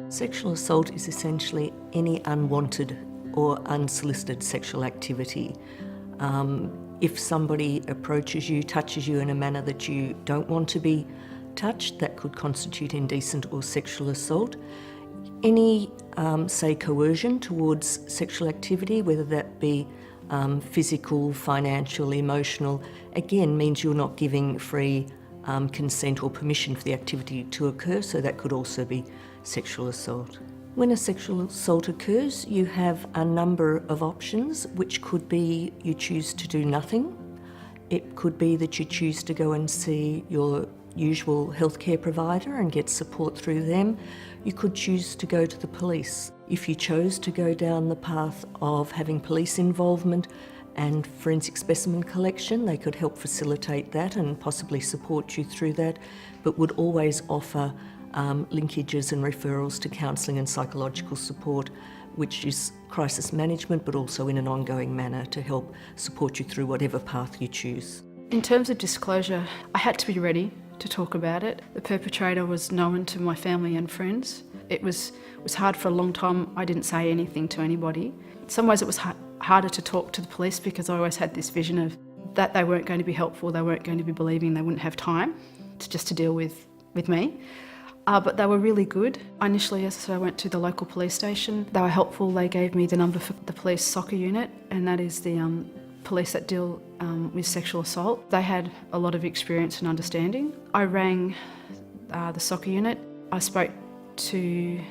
Sexual assault is essentially any unwanted or unsolicited sexual activity. If somebody approaches you, touches you in a manner that you don't want to be touched, that could constitute indecent or sexual assault. Any, say, coercion towards sexual activity, whether that be physical, financial, emotional, again means you're not giving free consent or permission for the activity to occur, so that could also be sexual assault. When a sexual assault occurs, you have a number of options, which could be you choose to do nothing. It could be that you choose to go and see your usual healthcare provider and get support through them. You could choose to go to the police. If you chose to go down the path of having police involvement and forensic specimen collection, they could help facilitate that and possibly support you through that, but would always offer linkages and referrals to counselling and psychological support, which is crisis management, but also in an ongoing manner to help support you through whatever path you choose. In terms of disclosure, I had to be ready to talk about it. The perpetrator was known to my family and friends. It was hard for a long time. I didn't say anything to anybody. In some ways it was harder to talk to the police because I always had this vision of that they weren't going to be helpful, they weren't going to be believing, they wouldn't have time to deal with me. But they were really good. Initially, I went to the local police station. They were helpful. They gave me the number for the police soccer unit, and that is the police that deal with sexual assault. They had a lot of experience and understanding. I rang the soccer unit. I spoke to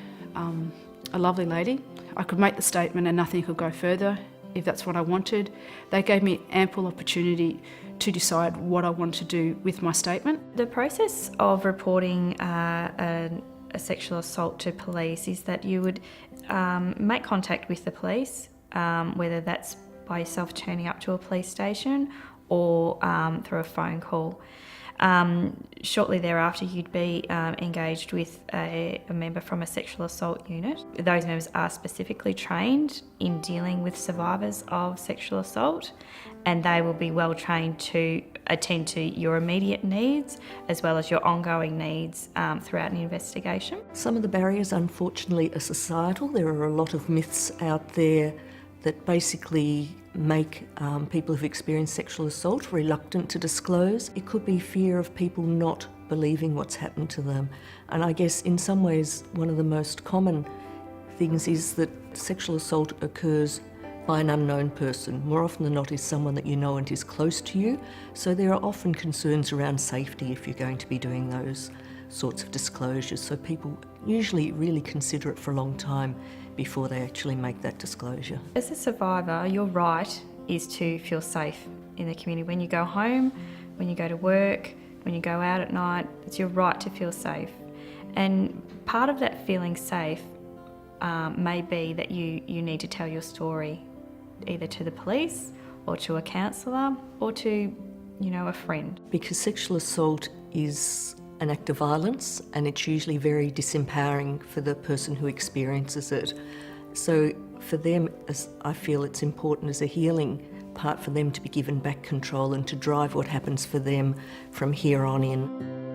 a lovely lady. I could make the statement and nothing could go further if that's what I wanted. They gave me ample opportunity to decide what I wanted to do with my statement. The process of reporting a sexual assault to police is that you would make contact with the police, whether that's by yourself turning up to a police station or through a phone call. Shortly thereafter, you'd be engaged with a member from a sexual assault unit. Those members are specifically trained in dealing with survivors of sexual assault, and they will be well trained to attend to your immediate needs as well as your ongoing needs throughout an investigation. Some of the barriers, unfortunately, are societal. There are a lot of myths out there that basically make people who've experienced sexual assault reluctant to disclose. It could be fear of people not believing what's happened to them. And I guess in some ways one of the most common things is that sexual assault occurs by an unknown person. More often than not is someone that you know and is close to you. So there are often concerns around safety if you're going to be doing those sorts of disclosures. So people usually really consider it for a long time before they actually make that disclosure. As a survivor, your right is to feel safe in the community. When you go home, when you go to work, when you go out at night, it's your right to feel safe. And part of that feeling safe may be that you need to tell your story either to the police or to a counsellor or to, a friend. Because sexual assault is an act of violence and it's usually very disempowering for the person who experiences it. So for them, I feel it's important as a healing part for them to be given back control and to drive what happens for them from here on in.